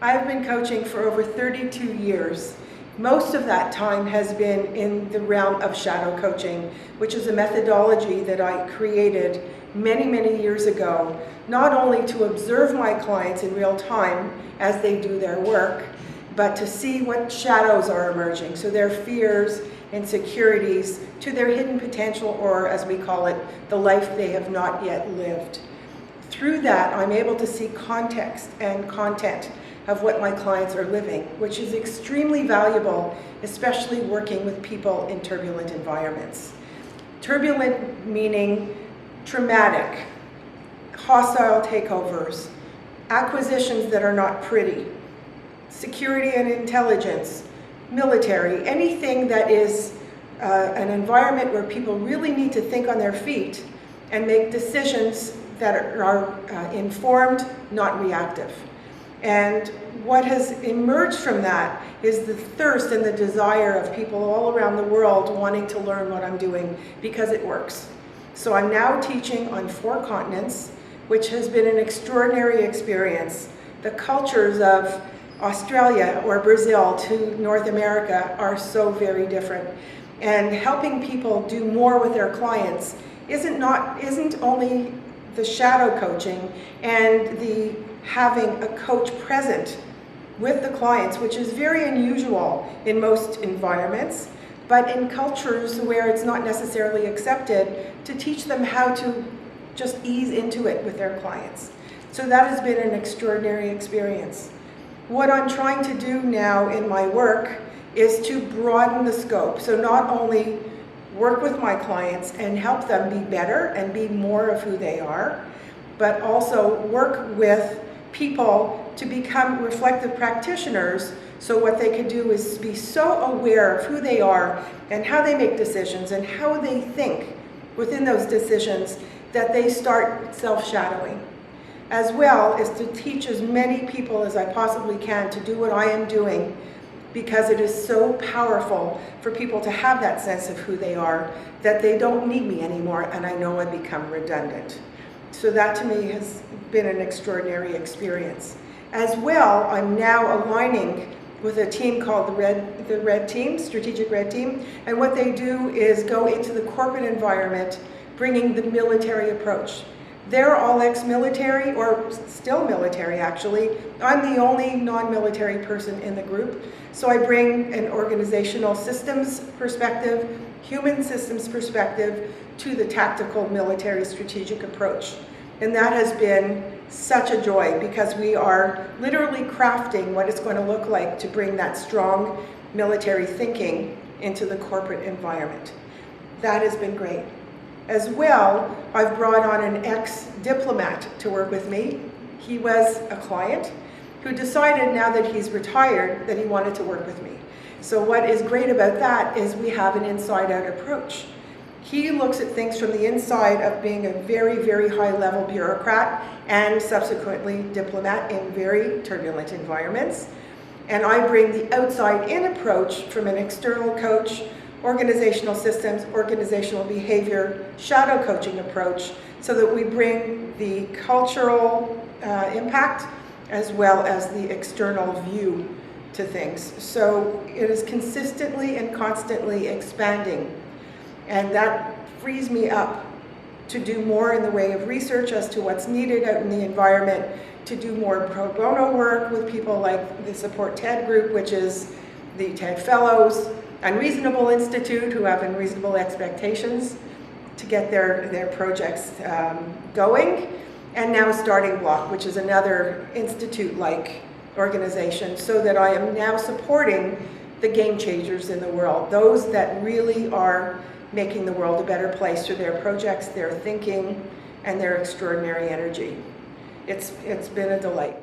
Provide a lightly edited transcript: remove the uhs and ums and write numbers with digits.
I've been coaching for over 32 years. Most of that time has been in the realm of shadow coaching, which is a methodology that I created many, many years ago, not only to observe my clients in real time as they do their work, but to see what shadows are emerging, so their fears, insecurities, to their hidden potential, or as we call it, the life they have not yet lived. Through that, I'm able to see context and content of what my clients are living, which is extremely valuable, especially working with people in turbulent environments. Turbulent meaning traumatic, hostile takeovers, acquisitions that are not pretty, security and intelligence, military, anything that is an environment where people really need to think on their feet and make decisions that are informed, not reactive. And what has emerged from that is the thirst and the desire of people all around the world wanting to learn what I'm doing because it works. So I'm now teaching on 4 continents, which has been an extraordinary experience. The cultures of Australia or Brazil to North America are so very different. And helping people do more with their clients isn't only the shadow coaching and the having a coach present with the clients, which is very unusual in most environments, but in cultures where it's not necessarily accepted, to teach them how to just ease into it with their clients. So that has been an extraordinary experience. What I'm trying to do now in my work is to broaden the scope. So not only work with my clients and help them be better and be more of who they are, but also work with people to become reflective practitioners. So what they can do is be so aware of who they are and how they make decisions and how they think within those decisions that they start self-shadowing. As well as to teach as many people as I possibly can to do what I am doing, because it is so powerful for people to have that sense of who they are, that they don't need me anymore and I know I become redundant. So that to me has been an extraordinary experience. As well, I'm now aligning with a team called the Red Team, Strategic Red Team, and what they do is go into the corporate environment, bringing the military approach. They're all ex-military, or still military actually. I'm the only non-military person in the group, so I bring an organizational systems perspective, human systems perspective, to the tactical military strategic approach. And that has been such a joy, because we are literally crafting what it's going to look like to bring that strong military thinking into the corporate environment. That has been great. As well, I've brought on an ex-diplomat to work with me. He was a client who decided, now that he's retired, that he wanted to work with me. So what is great about that is we have an inside-out approach. He looks at things from the inside of being a very, very high-level bureaucrat and subsequently diplomat in very turbulent environments. And I bring the outside-in approach from an external coach, organizational systems, organizational behavior, shadow coaching approach, so that we bring the cultural impact as well as the external view to things. So it is consistently and constantly expanding. And that frees me up to do more in the way of research as to what's needed out in the environment, to do more pro bono work with people like the Support TED group, which is the TED Fellows, Unreasonable Institute, who have unreasonable expectations to get their projects going, and now Starting Block, which is another institute-like organization, so that I am now supporting the game changers in the world, those that really are making the world a better place through their projects, their thinking, and their extraordinary energy. It's been a delight.